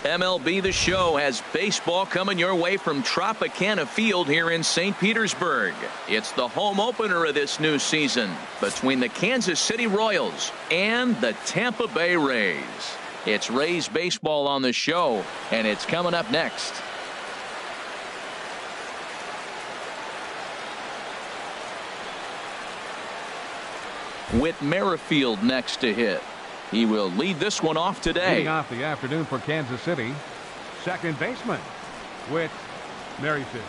MLB The Show has baseball coming your way from Tropicana Field here in St. Petersburg. It's the home opener of this new season between the Kansas City Royals and the Tampa Bay Rays. It's Rays baseball on the show, and it's coming up next. Whit Merrifield next to hit. He will lead this one off today. Leading off the afternoon for Kansas City, second baseman Whit Merrifield.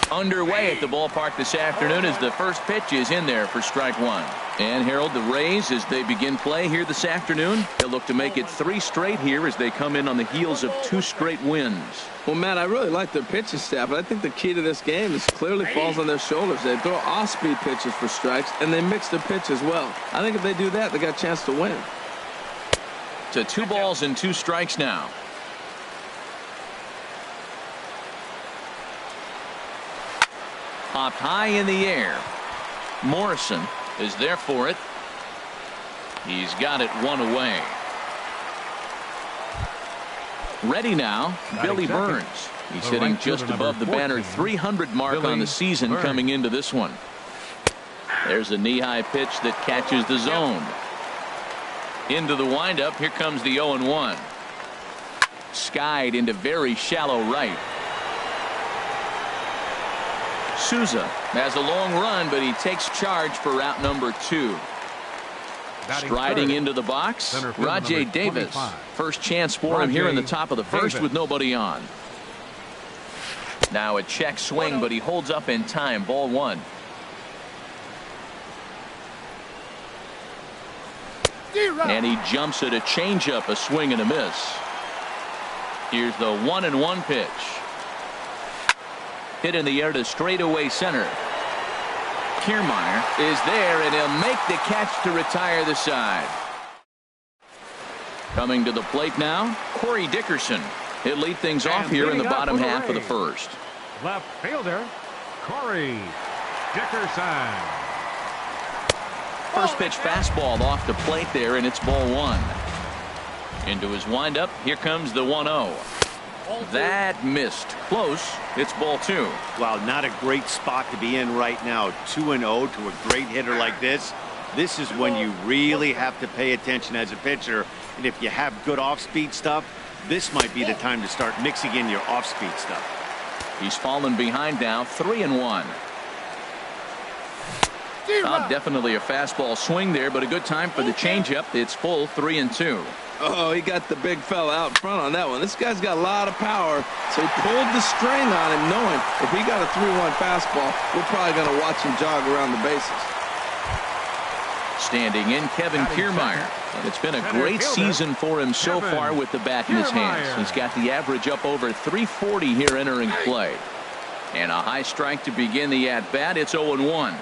Underway at the ballpark this afternoon as the first pitch is in there for strike one. And Harold, the Rays, as they begin play here this afternoon, they'll look to make it 3 straight here as they come in on the heels of 2 straight wins. Well, Matt, I really like their pitching staff, but I think the key to this game is clearly falls on their shoulders. They throw off-speed pitches for strikes, and they mix their pitch as well. I think if they do that, they got a chance to win. To 2 balls and 2 strikes now. Popped high in the air. Morrison is there for it. He's got it 1 away. Ready now, Billy Burns. He's hitting just above the banner 300 mark on the season coming into this one. There's a knee-high pitch that catches the zone. Into the windup. Here comes the 0-1. Skied into very shallow right. Souza has a long run, but he takes charge for route number 2. Striding into the box, Rajay Davis. First chance for him here in the top of the first with nobody on. Now a check swing, but he holds up in time. Ball 1. And he jumps at a changeup, a swing and a miss. Here's the 1-1 pitch. Hit in the air to straightaway center. Kiermaier is there, and he'll make the catch to retire the side. Coming to the plate now, Corey Dickerson. He'll lead things off here in the bottom half of the first. Left fielder, Corey Dickerson. First pitch fastball off the plate there, and it's ball 1. Into his windup, here comes the 1-0. That missed. Close. It's ball 2. Wow, not a great spot to be in right now. 2-0 to a great hitter like this. This is when you really have to pay attention as a pitcher. And if you have good off-speed stuff, this might be the time to start mixing in your off-speed stuff. He's fallen behind now, 3-1. Definitely a fastball swing there, but a good time for the changeup. It's full, 3-2. Oh, he got the big fella out front on that one. This guy's got a lot of power, so he pulled the string on him, knowing if he got a 3-1 fastball, we're probably going to watch him jog around the bases. Standing in, Kevin Kiermaier. And it's been a great season for him so far with the bat in his hands. He's got the average up over 340 here entering play. And a high strike to begin the at-bat. It's 0-1.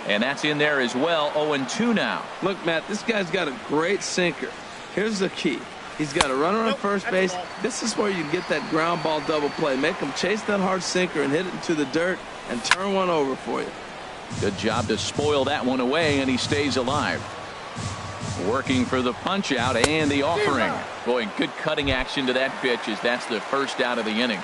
And that's in there as well. 0-2 now. Look, Matt, this guy's got a great sinker. Here's the key. He's got a runner on first base. This is where you get that ground ball double play. Make him chase that hard sinker and hit it into the dirt and turn one over for you. Good job to spoil that one away, and he stays alive. Working for the punch out and the offering. Boy, good cutting action to that pitch as that's the first out of the inning.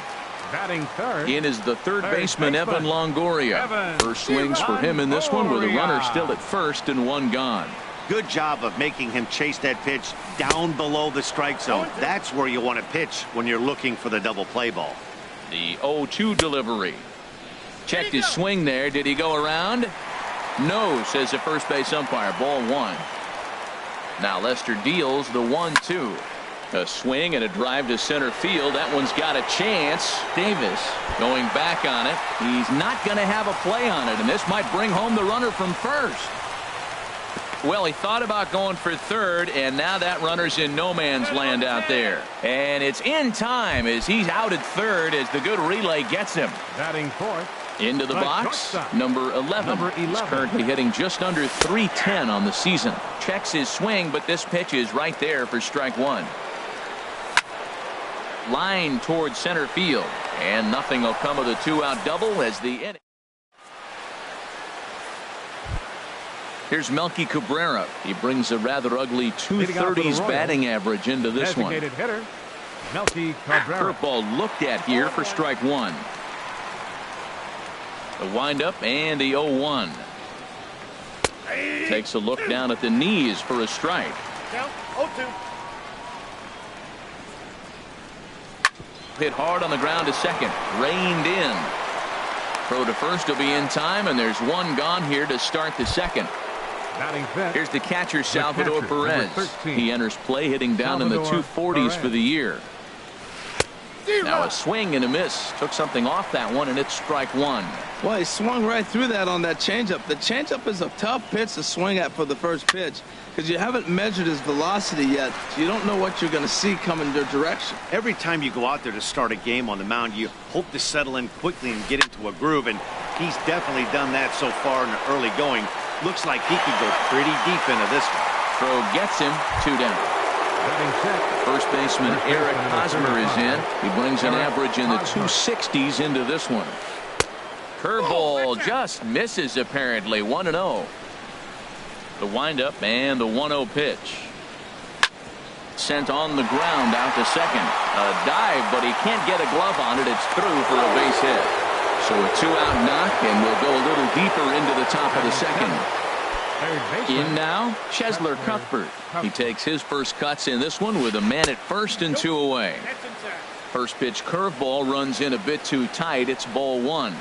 Batting third. In is the third baseman, Evan Longoria. First swings for him in this one with a runner still at first and 1 gone. Good job of making him chase that pitch down below the strike zone. That's where you want to pitch when you're looking for the double play ball. The 0-2 delivery. Checked his swing there. Did he go around? No, says the first base umpire. Ball 1. Now Lester deals the 1-2. A swing and a drive to center field. That one's got a chance. Davis going back on it. He's not going to have a play on it, and this might bring home the runner from first. Well, he thought about going for third, and now that runner's in no man's land out there. And it's in time as he's out at third as the good relay gets him. Batting fourth. Into the box, number 11. He's currently hitting just under 310 on the season. Checks his swing, but this pitch is right there for strike 1. Line towards center field, and nothing will come of the 2-out double as the inning. Here's Melky Cabrera. He brings a rather ugly Leading off for the 230s Royals, batting average into this one. designated hitter, Melky Cabrera. Curveball looked at here for strike one. The windup and the 0-1. Takes a look down at the knees for a strike. Count 0-2. Hit hard on the ground to second. Reined in. Throw to first will be in time, and there's one gone here to start the second. Batting fifth, Here's the catcher, Salvador catcher, number Perez. 13. He enters play hitting down in the Salvador 240s Perez. for the year. Now a swing and a miss. Took something off that one, and it's strike one. Well, he swung right through that on that changeup. The changeup is a tough pitch to swing at for the first pitch because you haven't measured his velocity yet, so you don't know what you're going to see coming your direction. Every time you go out there to start a game on the mound, you hope to settle in quickly and get into a groove, and he's definitely done that so far in the early going. Looks like he could go pretty deep into this one. Throw gets him. 2 down. batting sixth, First baseman First Eric baseman, Hosmer is in. He brings an Eric average in the Hosmer. 260s into this one. Curveball just misses apparently. 1-0. The windup and the 1-0 pitch. Sent on the ground out to second. A dive, but he can't get a glove on it. It's through for a base hit. So a 2-out knock, and we'll go a little deeper into the top of the second. third baseman, In now, Chesler Cuthbert. He takes his first cuts in this one with a man at first and 2 away. That's inside. First pitch curveball runs in a bit too tight. It's ball 1.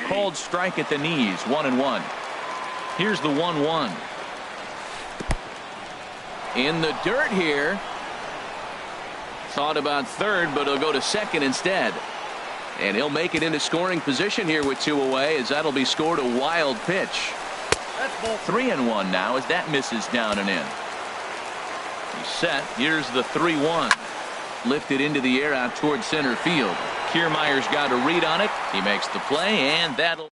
Called strike at the knees. 1-1. Here's the 1-1. In the dirt here. Thought about third, but he'll go to second instead. And he'll make it into scoring position here with 2 away, as that'll be scored a wild pitch. That's ball 3-1 now as that misses down and in. He's set. Here's the 3-1. Lifted into the air out towards center field. Kiermaier's got a read on it. He makes the play, and that'll.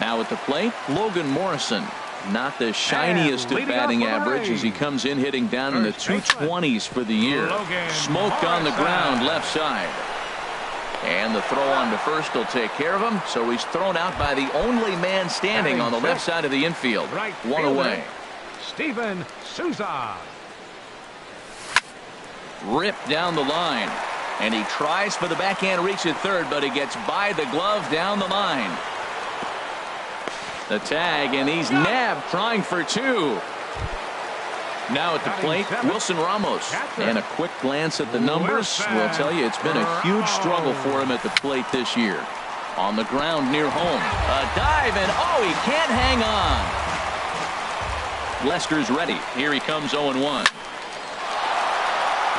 Now at the plate, Logan Morrison. Not the shiniest of leading batting off for the average as he Rays. comes in hitting down in the First baseman, 220s for the year. Logan Smoked on the Morrison. ground left side. And the throw on to first will take care of him. So he's thrown out by the only man standing on the left side of the infield. Right 1 fielder, away. Steven Souza. Ripped down the line. And he tries for the backhand reach at third, but he gets by the glove down the line. The tag, and he's nabbed trying for 2. Now at the plate, Wilson Ramos. And a quick glance at the numbers will tell you it's been a huge struggle for him at the plate this year. On the ground near home. A dive, and oh, he can't hang on. Lester's ready. Here he comes 0-1.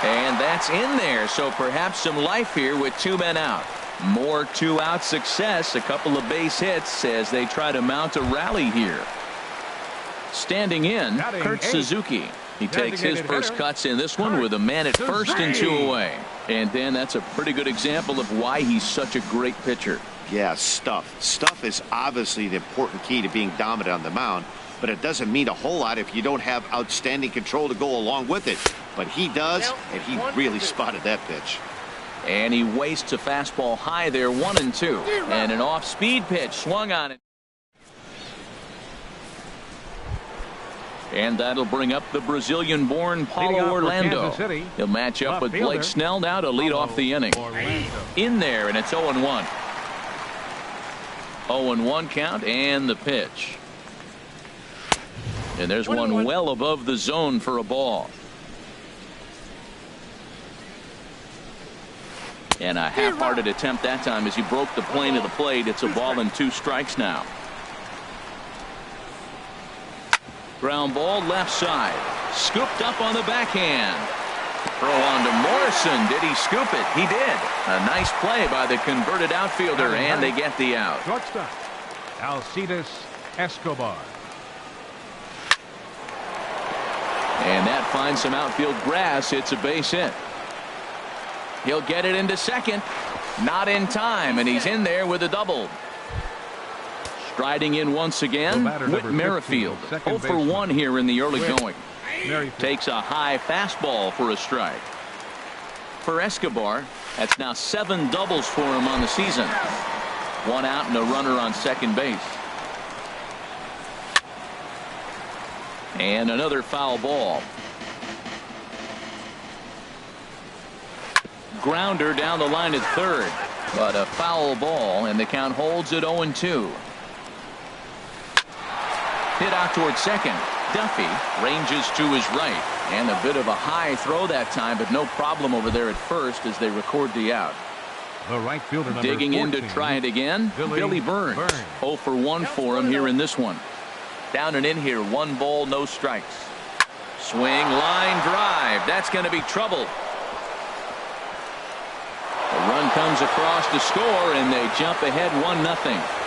And that's in there, so perhaps some life here with 2 men out. More 2-out success, a couple of base hits as they try to mount a rally here. Standing in, Batting Kurt eighth. Suzuki. He takes his Designated first hitter, cuts in this one Kurt with a man at first and 2 Suzuki. away. And Dan, that's a pretty good example of why he's such a great pitcher. Yeah, stuff. Stuff is obviously the important key to being dominant on the mound, but it doesn't mean a whole lot if you don't have outstanding control to go along with it. But he does, and he really spotted that pitch. And he wastes a fastball high there, 1-2. And an off-speed pitch swung on it. And that'll bring up the Brazilian-born Leading Paulo off for Orlando. Kansas City, He'll match up left with fielder, Blake Snell now to lead off the inning. Orlando. In there, and it's 0-1. 0-1 count and the pitch. And there's one well above the zone for a ball. And a half-hearted attempt that time as he broke the plane of the plate. It's a ball and 2 strikes now. Ground ball left side. Scooped up on the backhand. Throw on to Morrison. Did he scoop it? He did. A nice play by the converted outfielder, and they get the out. Shortstop, Alcides Escobar. And that finds some outfield grass. It's a base hit. He'll get it into second. Not in time, and he's in there with a double. Striding in once again, The batter, Whit number 15, Merrifield. second 0 for 1 here in the early Whit going. Merrifield. Takes a high fastball for a strike. For Escobar, that's now 7 doubles for him on the season. One out and a runner on second base. And another foul ball. Grounder down the line at third, but a foul ball, and the count holds at 0-2. Hit out towards second. Duffy ranges to his right, and a bit of a high throw that time, but no problem over there at first as they record the out. The right fielder, number Digging in 14, to try it again, Billy Burns. 0 for 1 for him here in this one. Down and in here, 1 ball, no strikes. Swing, line drive. That's going to be trouble. A run comes across to score, and they jump ahead 1-0.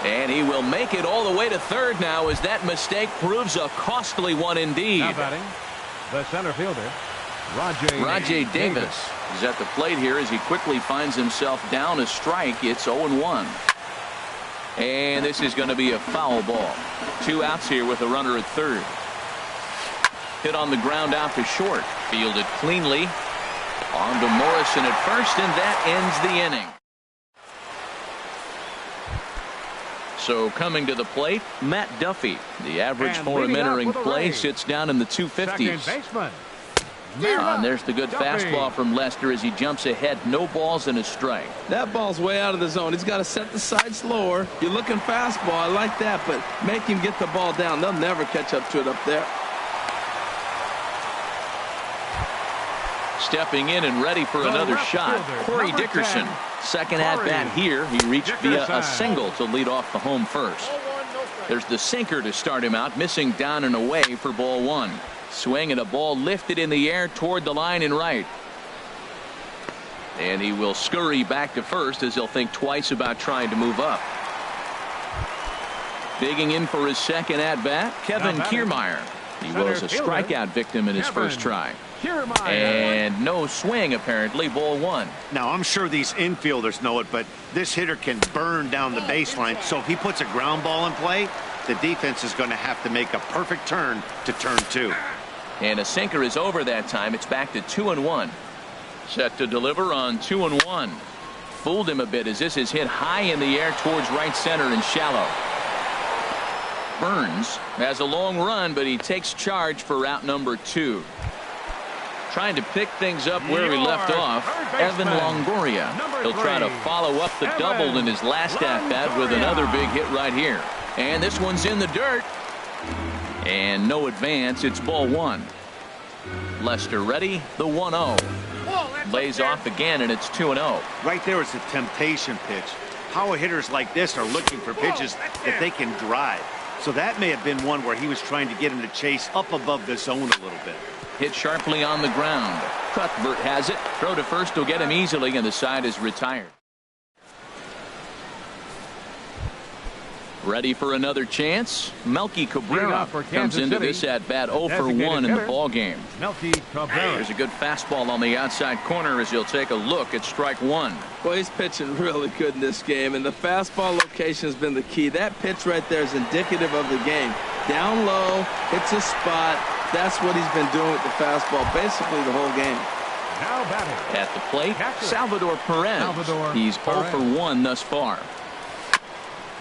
And he will make it all the way to third now as that mistake proves a costly one indeed. Now batting, the center fielder, Rajay Davis is at the plate here as he quickly finds himself down a strike. It's 0-1. And this is going to be a foul ball. 2 outs here with a runner at third. Hit on the ground out to short. Fielded cleanly. On to Morrison at first, and that ends the inning. So coming to the plate, Matt Duffy. The average And for him leading entering off with a play raise. sits down in the 250s. second baseman. And there's the good Duffy. fastball from Lester as he jumps ahead. No balls and a strike. That ball's way out of the zone. He's got to set the side slower. You're looking fastball. I like that, but make him get the ball down. They'll never catch up to it up there. Stepping in and ready for The another left shot. fielder, Corey number Dickerson. 10, Second at bat Corey here. He reached via a Dickerson. single to lead off the home first. Ball 1, no strike. There's the sinker to start him out, missing down and away for ball 1. Swing and a ball lifted in the air toward the line and right. And he will scurry back to first as he'll think twice about trying to move up. Digging in for his second at bat, Kevin Now batting, Kiermaier. He center was a fielder, strikeout victim in his Kevin first try. Kiermaier. And no swing apparently, ball 1. Now, I'm sure these infielders know it, but this hitter can burn down the baseline. So if he puts a ground ball in play, the defense is going to have to make a perfect turn to turn 2. And a sinker is over that time. It's back to 2-1. Set to deliver on 2-1. Fooled him a bit as this is hit high in the air towards right center and shallow. Burns has a long run, but he takes charge for route number 2. Trying to pick things up where he left off, Evan Longoria. He'll try to follow up the double in his last at-bat with another big hit right here. And this one's in the dirt. And no advance. It's ball 1. Lester ready. The 1-0. Ball, that's Lays up off again, and it's 2-0. Right there is a temptation pitch. Power hitters like this are looking for pitches that they can drive. So that may have been one where he was trying to get him to chase up above the zone a little bit. Hit sharply on the ground. Cuthbert has it. Throw to first will get him easily, and the side is retired. Ready for another chance. Melky Cabrera for comes Kansas into City. this at bat 0 for Designated 1 in the hitter, ball game. Melky Cabrera. There's a good fastball on the outside corner as he'll take a look at strike 1. Well, he's pitching really good in this game, and the fastball location has been the key. That pitch right there is indicative of the game. Down low, hits a spot. That's what he's been doing with the fastball basically the whole game. Now batting, At the plate, Catcher. Salvador Perez. Salvador He's 0 Perez. for 1 thus far.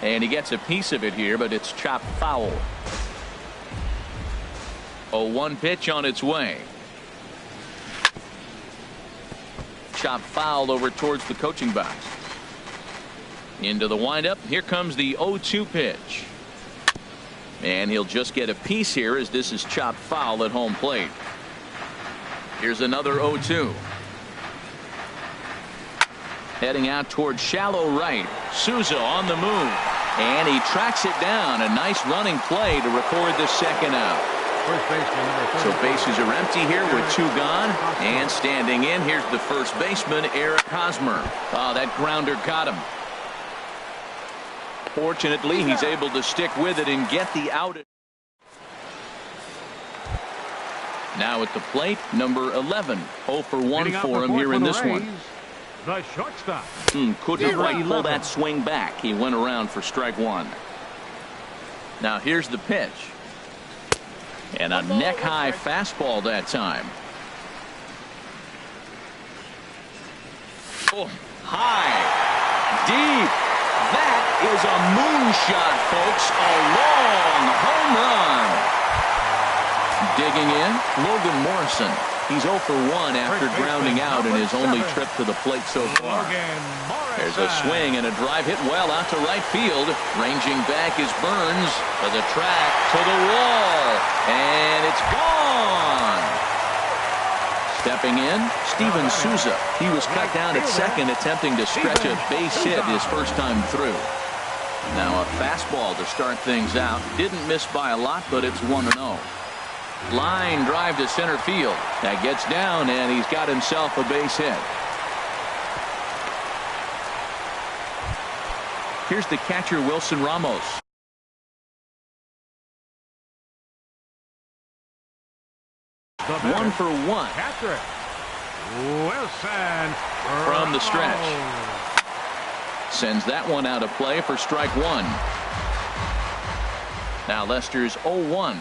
And he gets a piece of it here, but it's chopped foul. 0-1 pitch on its way. Chopped foul over towards the coaching box. Into the windup. Here comes the 0-2 pitch. And he'll just get a piece here as this is chopped foul at home plate. Here's another 0-2. Heading out towards shallow right. Souza on the move. And he tracks it down. A nice running play to record the second out. first baseman, number So 34. bases are empty here with 2 gone. And standing in, here's the first baseman, Eric Hosmer. Oh, that grounder got him. Fortunately, he's able to stick with it and get the out. Now at the plate, number 11. 0 for 1 Hitting off for the him fourth here for in the this one. Rays, the shortstop. Couldn't quite pull 11. that swing back. He went around for strike 1. Now here's the pitch. And a neck-high fastball that time. Oh, high. deep. That is a moonshot, folks. A long home run. Digging in, Logan Morrison. He's 0 for 1 after grounding out in his only trip to the plate so far. There's a swing and a drive hit well out to right field. Ranging back is Burns to the track, to the wall, and it's gone. Stepping in, Steven Souza. He was cut down at second, attempting to stretch a base hit his first time through. Now a fastball to start things out. Didn't miss by a lot, but it's 1-0. Line drive to center field. That gets down, and he's got himself a base hit. Here's the catcher, Wilson Ramos. One for one. Catcher Wilson from the stretch. Sends that one out of play for strike one. Now Lester's 0-1.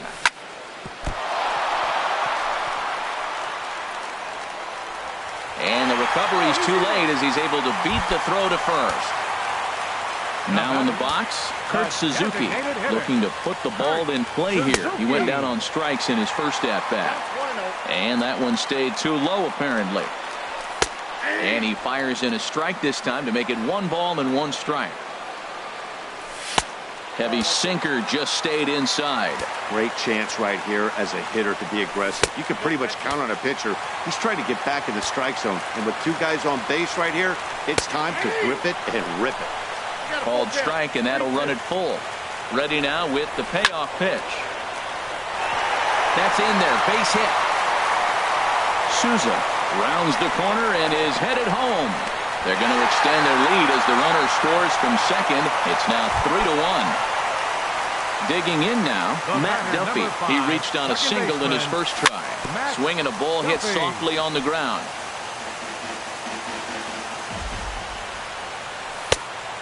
And the recovery's too late as he's able to beat the throw to first. Now in the box, Kurt Suzuki looking to put the ball in play here. He went down on strikes in his first at-bat. And that one stayed too low apparently. And he fires in a strike this time to make it 1 ball and 1 strike. Heavy sinker just stayed inside. Great chance right here as a hitter to be aggressive. You can pretty much count on a pitcher. He's trying to get back in the strike zone. And with 2 guys on base right here, it's time to grip it and rip it. Called strike, and that'll run it full. Ready now with the payoff pitch. That's in there. Base hit. Souza rounds the corner and is headed home. They're going to extend their lead as the runner scores from second. It's now 3-1. Digging in now, Matt Duffy. He reached on a single in his first try. Swinging a ball hit softly on the ground.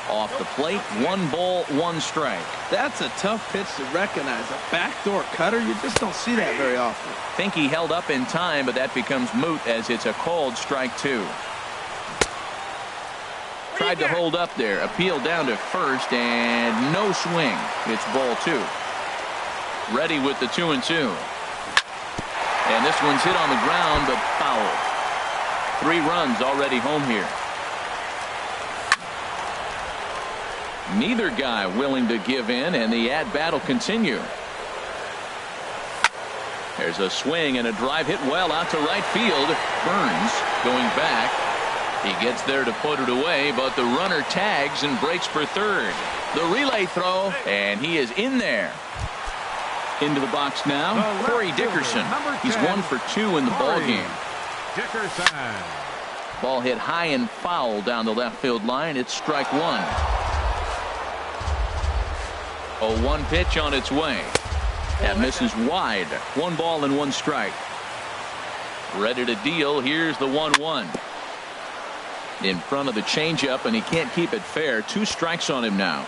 Off the plate, 1 ball, 1 strike. That's a tough pitch to recognize. A backdoor cutter, you just don't see that very often. Think he held up in time, but that becomes moot as it's a called strike 2. Tried to hold up there, appealed down to first, and no swing. It's ball 2. Ready with the 2-2. And this one's hit on the ground, but foul. 3 runs already home here. Neither guy willing to give in, and the at-bat will continue. There's a swing and a drive hit well out to right field. Burns going back. He gets there to put it away, but the runner tags and breaks for third. The relay throw, and he is in there. Into the box now, Corey Dickerson. He's 1 for 2 in the ball game. Dickerson. Ball hit high and foul down the left field line. It's strike 1. A 1 pitch on its way. That misses wide. 1 ball and 1 strike. Ready to deal. Here's the 1-1. In front of the changeup, and he can't keep it fair. 2 strikes on him now.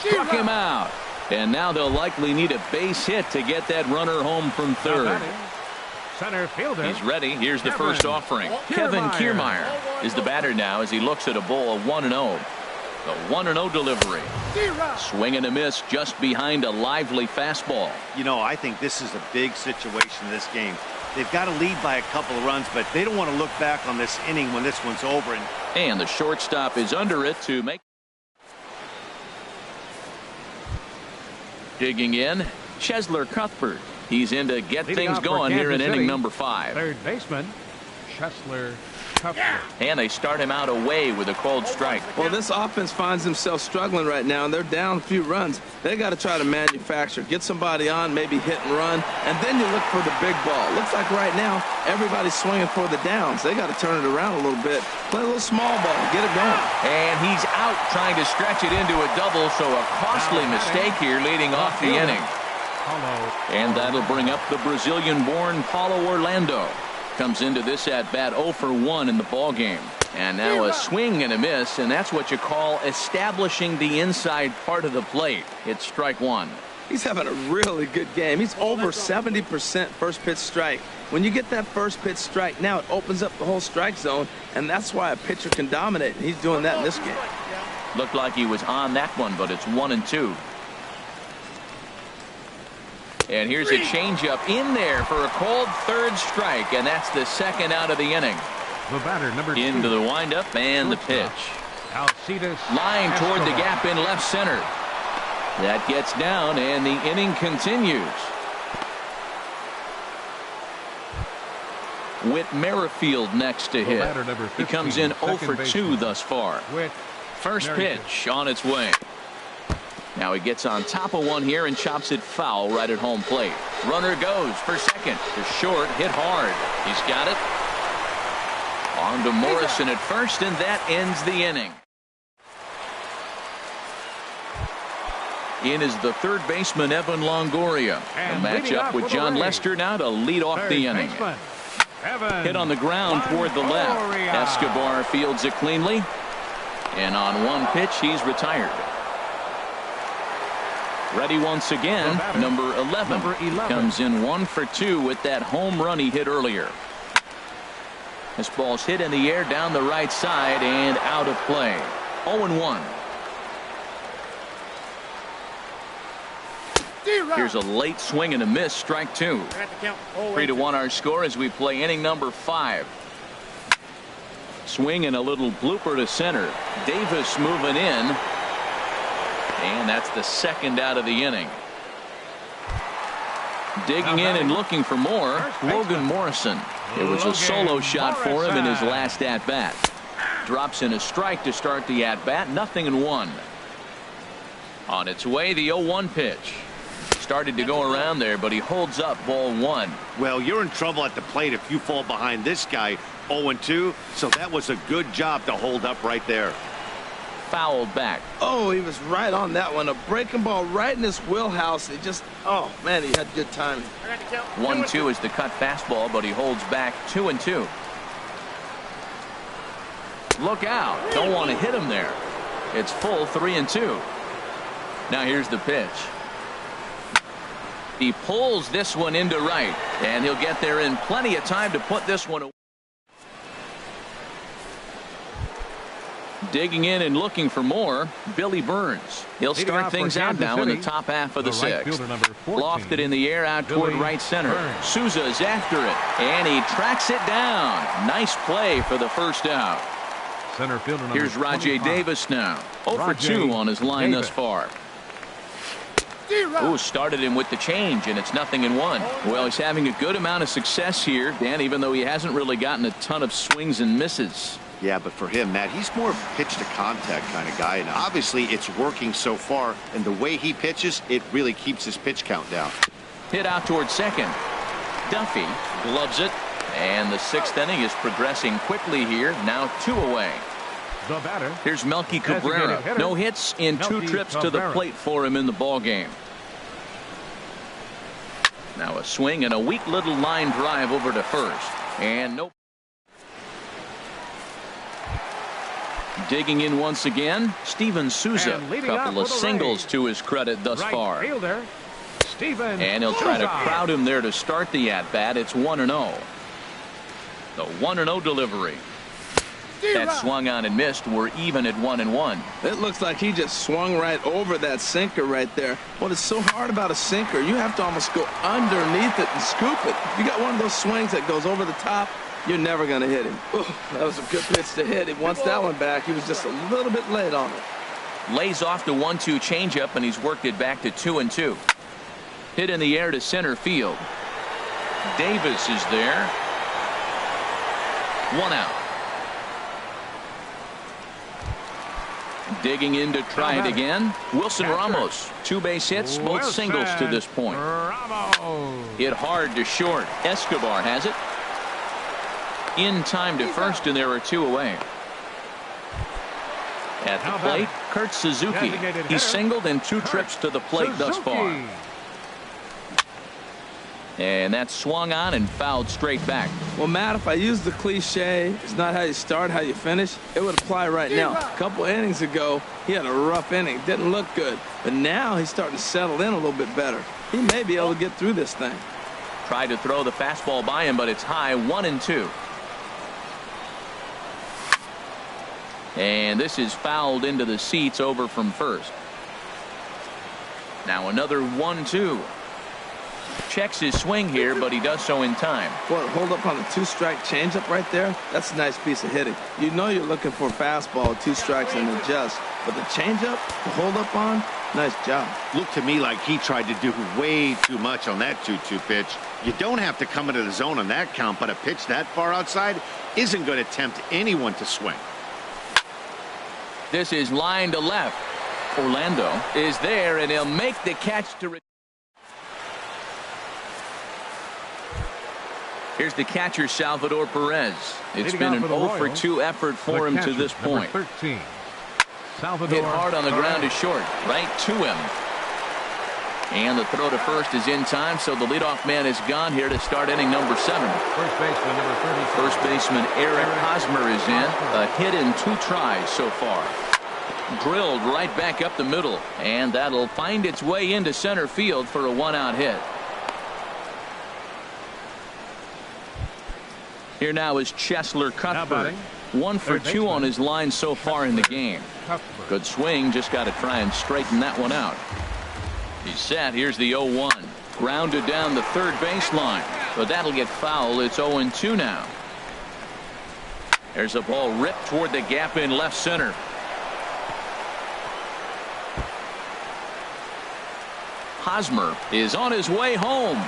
Struck him out. And now they'll likely need a base hit to get that runner home from third. Center fielder. He's ready. Here's the first offering. Kevin Kiermaier is the batter now as he looks at a ball of 1-0. The 1-0 delivery. Swing and a miss just behind a lively fastball. You know, I think this is a big situation in this game. They've got to lead by a couple of runs, but they don't want to look back on this inning when this one's over. And the shortstop is under it to make. Digging in, Chesler Cuthbert. He's in to get things going here in inning number 5. Third baseman, Chesler Cuthbert. And they start him out away with a called strike. Well, this offense finds themselves struggling right now, and they're down a few runs. They got to try to manufacture, get somebody on, maybe hit and run, and then you look for the big ball. Looks like right now everybody's swinging for the downs. They got to turn it around a little bit, play a little small ball, get it going. And he's out trying to stretch it into a double, so a costly mistake here leading off the inning. And that'll bring up the Brazilian-born Paulo Orlando. Comes into this at-bat 0 for 1 in the ballgame. And now a swing and a miss, and that's what you call establishing the inside part of the plate. It's strike 1. He's having a really good game. He's over 70% first pitch strike. When you get that first pitch strike, now it opens up the whole strike zone, and that's why a pitcher can dominate. He's doing that in this game. Looked like he was on that one, but it's 1-2. And here's a changeup in there for a called third strike, and that's the second out of the inning. The batter, number 2. Into the windup and the pitch. Alcides Line toward the Escobar. gap in left center. That gets down, and the inning continues. With Merrifield next to hit. batter, number He 15, comes in 0 for second 2 baseman. thus far. With First Merrifield. pitch on its way. Now he gets on top of one here and chops it foul right at home plate. Runner goes for second. To short, hit hard. He's got it. On to Morrison at first, and that ends the inning. In is the third baseman, Evan Longoria. And The leading matchup off with for the John Rays, Lester now to lead off third the inning. baseman, Evan Hit on the ground toward the left. Longoria. Escobar fields it cleanly. And on one pitch, he's retired. Ready once again, The batter, number 11. number 11. Comes in 1 for 2 with that home run he hit earlier. This ball's hit in the air down the right side and out of play. 0-1. Here's a late swing and a miss, strike 2. 3-1 our score as we play inning number 5. Swing and a little blooper to center. Davis moving in. And that's the second out of the inning. Digging in and looking for more, Logan Morrison. It was a solo shot for him in his last at-bat. Drops in a strike to start the at-bat, 0-1. On its way, the 0-1 pitch. Started to go around there, but he holds up, ball 1. Well, you're in trouble at the plate if you fall behind this guy 0-2, so that was a good job to hold up right there. Fouled back. Oh, he was right on that one. A breaking ball right in his wheelhouse. He just, oh, man, he had good timing. 1-2 is the cut fastball, but he holds back 2-2. Look out. Don't want to hit him there. It's full 3-2. Now here's the pitch. He pulls this one into right, and he'll get there in plenty of time to put this one away. Digging in and looking for more, Billy Burns. He'll Leading start off for things out Kansas now in the City, top half of the the right sixth. fielder, number 14, Lofted in the air out toward Billy right center. Burns. Souza's after it, and he tracks it down. Nice play for the first out. Center fielder number Here's Rajay 25. Davis now. 0 for Rajay 2 on his line Davis. thus far. Ooh, started him with the change, and it's 0-1. Well, he's having a good amount of success here, Dan, even though he hasn't really gotten a ton of swings and misses. Yeah, but for him, Matt, he's more of a pitch to contact kind of guy, and obviously it's working so far, and the way he pitches, it really keeps his pitch count down. Hit out toward second. Duffy gloves it, and the 6th inning is progressing quickly here. Now 2 away. The batter, Here's Melky Designated Cabrera. hitter, No hits in 2 Melky trips to the Cabrera. plate for him in the ball game. Now a swing and a weak little line drive over to first, and nope. Digging in once again, Steven Souza. And leading off Couple of for the singles Rays, to his credit thus right far. fielder, Steven And he'll try to Souza. crowd him there to start the at-bat. It's 1-0. The 1-0 delivery. That swung on and missed. We're even at 1-1. It looks like he just swung right over that sinker right there. What is so hard about a sinker, you have to almost go underneath it and scoop it. If you got one of those swings that goes over the top, you're never going to hit him. Ooh, that was a good pitch to hit. He wants that one back. He was just a little bit late on it. Lays off the 1-2 changeup, and he's worked it back to 2-2. Hit in the air to center field. Davis is there. 1 out. Digging in to try it again. Wilson Ramos. 2 base hits, both Wilson singles to this point. Ramos. Hit hard to short. Escobar has it. In time to first, and there are 2 away. At the plate, Kurt Suzuki. Designated He's hitter, singled in 2 trips to the plate thus far. Suzuki. And that's swung on and fouled straight back. Well, Matt, if I use the cliche, it's not how you start, how you finish, it would apply right now. A couple innings ago, he had a rough inning. Didn't look good. But now he's starting to settle in a little bit better. He may be able to get through this thing. Tried to throw the fastball by him, but it's high, 1-2. And this is fouled into the seats over from first. Now another 1-2. Checks his swing here, but he does so in time. Boy, hold up on the 2-strike changeup right there. That's a nice piece of hitting. You know you're looking for a fastball, 2 strikes and adjust. But the changeup, the hold up on, nice job. Looked to me like he tried to do way too much on that 2-2 pitch. You don't have to come into the zone on that count, but a pitch that far outside isn't going to tempt anyone to swing. This is line to left. Orlando is there, and he'll make the catch to. Here's the catcher, Salvador Perez. It's been an 0-for-2 effort for him to this point. 13, Hit hard on the ground to short, right to him. And the throw to first is in time, so the leadoff man is gone here to start inning number 7. First baseman, number 30. First baseman Eric Hosmer is in. A hit in 2 tries so far. Drilled right back up the middle, and that'll find its way into center field for a 1-out hit. Here now is Chesler Cuthbert. 1-for-2 on his line so far in the game. Good swing, just got to try and straighten that one out. He's set. Here's the 0-1. Grounded down the third baseline, but that'll get foul. It's 0-2 now. There's a ball ripped toward the gap in left center. Hosmer is on his way home.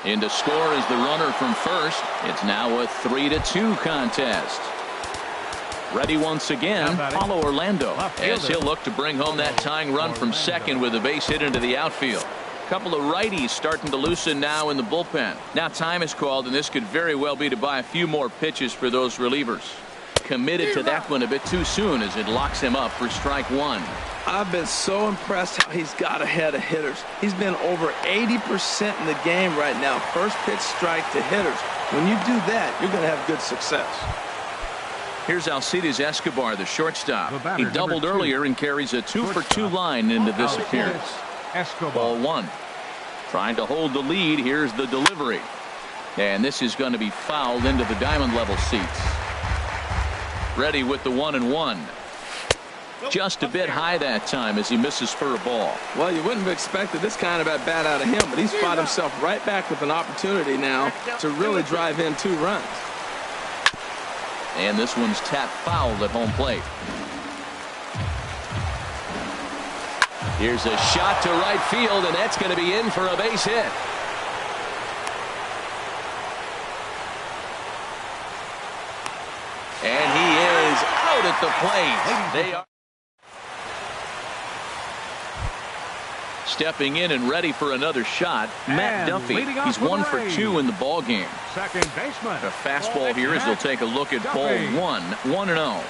In to score is the runner from first. It's now a 3-2 contest. Ready once again, Paulo Orlando, as he'll look to bring home that tying run from second with a base hit into the outfield. Couple of righties starting to loosen now in the bullpen. Now time is called, and this could very well be to buy a few more pitches for those relievers. Committed to that one a bit too soon as it locks him up for strike 1. I've been so impressed how he's got ahead of hitters. He's been over 80% in the game right now. First pitch strike to hitters. When you do that, you're going to have good success. Here's Alcides Escobar, the shortstop. batter, He doubled 2. earlier and carries a 2-for-2 line into this appearance. Escobar. Ball 1. Trying to hold the lead. Here's the delivery. And this is going to be fouled into the diamond level seats. Ready with the 1-1. Just a bit high that time as he misses for a ball. Well, you wouldn't have expected this kind of at bat out of him, but he's fought himself right back with an opportunity now to really drive in 2 runs. And this one's tapped foul at home plate. Here's a shot to right field, and that's going to be in for a base hit. And he is out at the plate. They are stepping in and ready for another shot. Matt Duffy. He's 1-for-2 in the ball game. Second baseman. A fastball here as they'll take a look at ball 1. 1-0.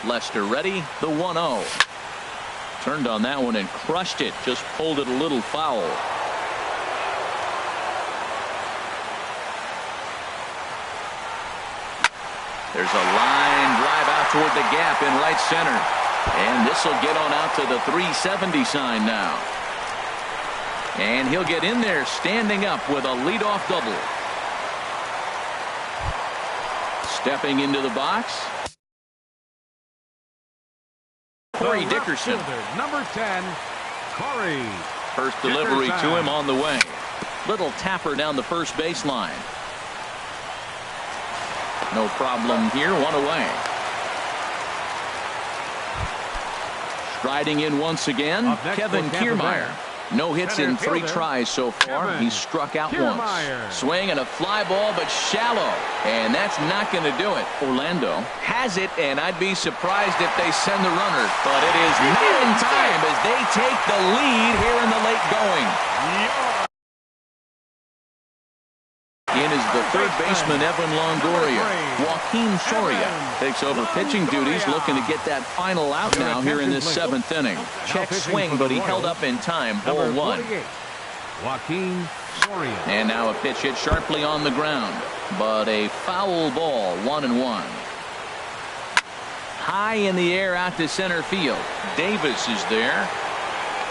Lester ready. The 1-0. Turned on that one and crushed it. Just pulled it a little foul. There's a line drive out toward the gap in right center. And this will get on out to the 370 sign now. And he'll get in there standing up with a leadoff double. Stepping into the box, Corey Dickerson. Number 10, Corey. First delivery to him on the way. Little tapper down the first baseline. No problem here. 1 away. Striding in once again, Kevin Kiermaier. No hits in 3 tries so far. He's struck out once. Swing and a fly ball, but shallow. And that's not going to do it. Orlando has it, and I'd be surprised if they send the runner. But it is not in time as they take the lead here in the late going. In is the third baseman, Evan Longoria. Joaquin Soria takes over pitching duties, looking to get that final out now here in this 7th inning. Check swing, but he held up in time. Ball 1. Joaquin Soria. And now a pitch hit sharply on the ground, but a foul ball, 1-1. High in the air out to center field. Davis is there,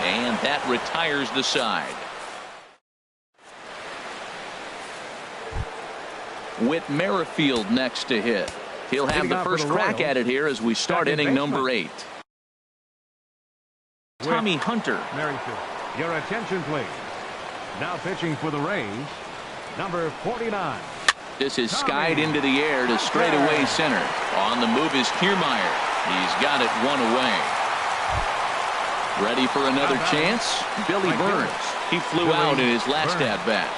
and that retires the side. Whit Merrifield next to hit. He'll have the first crack at it here as we start inning number 8. Tommy Hunter. Merrifield. Your attention, please. Now pitching for the Rays, number 49. This is skied into the air to straightaway center. On the move is Kiermaier. He's got it 1 away. Ready for another chance? Billy Burns. He flew out in his last at-bat.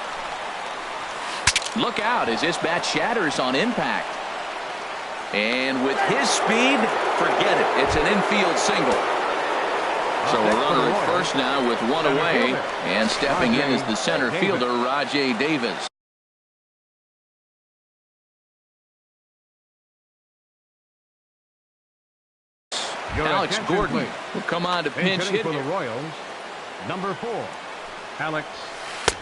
Look out as this bat shatters on impact. And with his speed, forget it. It's an infield single. So a runner at first now with 1 away. And stepping in is the center fielder, Rajai Davis. Alex Gordon will come on to pinch hit for the Royals, number 4, Alex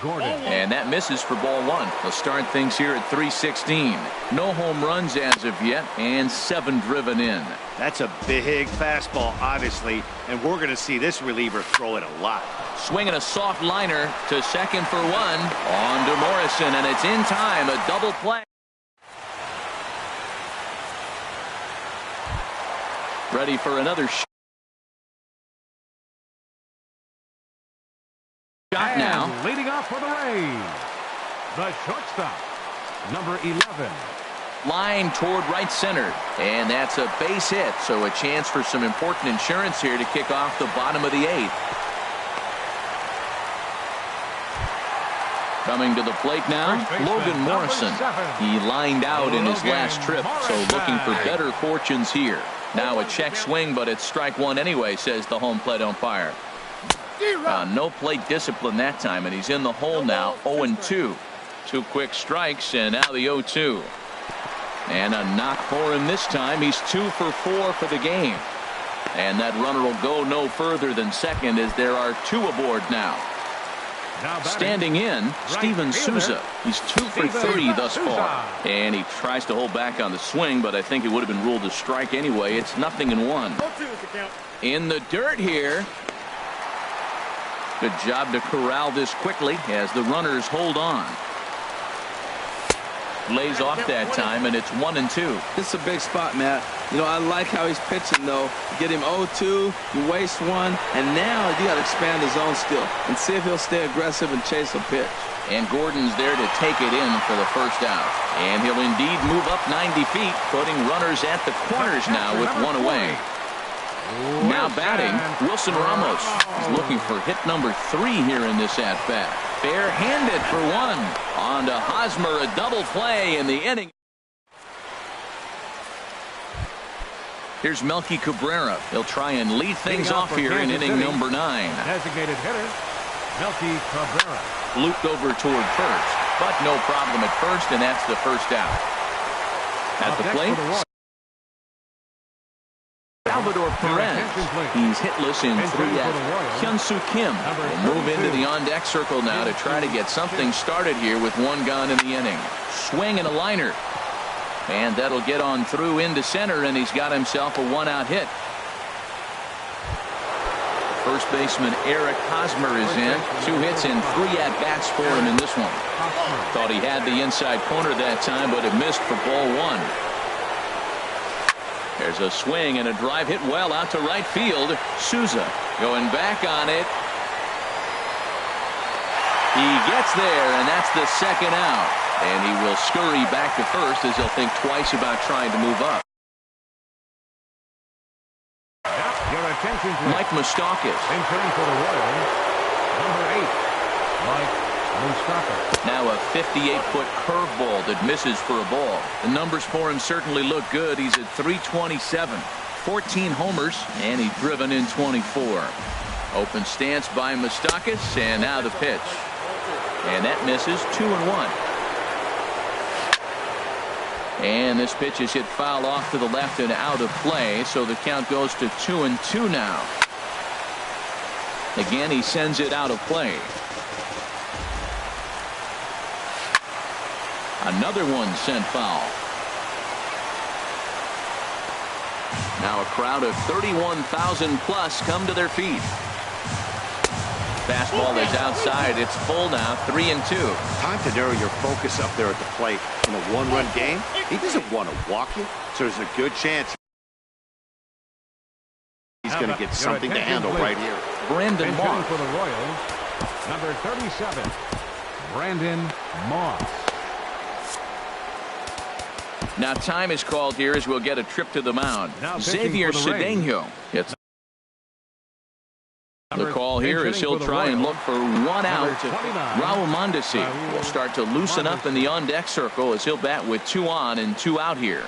Gordon. And that misses for ball 1. They'll start things here at 3:16. No home runs as of yet, and 7 driven in. That's a big fastball, obviously, and we're going to see this reliever throw it a lot. Swinging a soft liner to second for 1 on to Morrison, and it's in time. A double play. Ready for another shot now. Leading off for the Rays, the shortstop, number 11. Line toward right center, and that's a base hit, so a chance for some important insurance here to kick off the bottom of the 8th. Coming to the plate now, Logan Morrison. He lined out in his last trip, so looking for better fortunes here. Now a check swing, but it's strike 1 anyway, says the home plate umpire. No plate discipline that time, and he's in the hole now, 0-2. 2 quick strikes, and now the 0-2. And a knock for him this time. He's 2 for 4 for the game. And that runner will go no further than second as there are 2 aboard now. Standing in, Steven Souza. He's 2 for 3 thus far. And he tries to hold back on the swing, but I think it would have been ruled a strike anyway. It's 0-1. In the dirt here. Good job to corral this quickly as the runners hold on. Lays off that time, and it's 1-2. This is a big spot, Matt. You know, I like how he's pitching, though. You get him 0-2, you waste 1, and now you got to expand the zone still and see if he'll stay aggressive and chase a pitch. And Gordon's there to take it in for the first out. And he'll indeed move up 90 feet, putting runners at the corners now with 1 away. Now batting, Wilson Ramos. He's looking for hit number 3 here in this at-bat. Bare-handed for 1. On to Hosmer, a double play in the inning. Here's Melky Cabrera. He'll try and lead things off here in inning number 9. Designated hitter, Melky Cabrera. Looped over toward first, but no problem at first, and that's the first out. At the plate, Salvador Perez. He's hitless in 3 at Hyun-Soo Kim will move into the on-deck circle now to try to get something started here with 1 gone in the inning. Swing and a liner. And that'll get on through into center, and he's got himself a 1-out hit. First baseman Eric Hosmer is in. 2 hits and 3 at-bats for him in this one. Thought he had the inside corner that time, but it missed for ball 1. There's a swing and a drive hit well out to right field. Souza going back on it. He gets there, and that's the 2nd out. And he will scurry back to first as he'll think twice about trying to move up. Your attention, please. Mike Moustakas. Entering for the Royals, number 8, Mike Moustakas. Now a 58-foot curveball that misses for a ball. The numbers for him certainly look good. He's at 327, 14 homers, and he's driven in 24. Open stance by Moustakas, and now the pitch. And that misses, 2-1. And this pitch is hit foul off to the left and out of play, so the count goes to 2-2 now. Again, he sends it out of play. Another one sent foul. Now a crowd of 31,000 plus come to their feet. Fastball is outside. It's full now, 3-2. Time to narrow your focus up there at the plate. In a one-run game, he doesn't want to walk you, so there's a good chance he's going to get something to handle right here. Brandon And Moss. for the Royals, number 37, Brandon Moss. Now time is called here as we'll get a trip to the mound. Now pitching Xavier for the Rays. Cedeno. It's the call here is he'll try and look for one out. Raul Mondesi will start to loosen up in the on-deck circle as he'll bat with 2 on and 2 out here.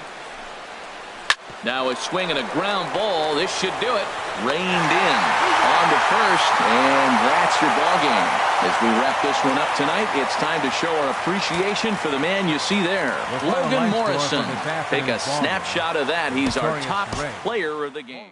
Now a swing and a ground ball. This should do it. Reined in on to first, and that's your ball game. As we wrap this one up tonight, it's time to show our appreciation for the man you see there, Logan Morrison. Take a snapshot of that. He's our top player of the game.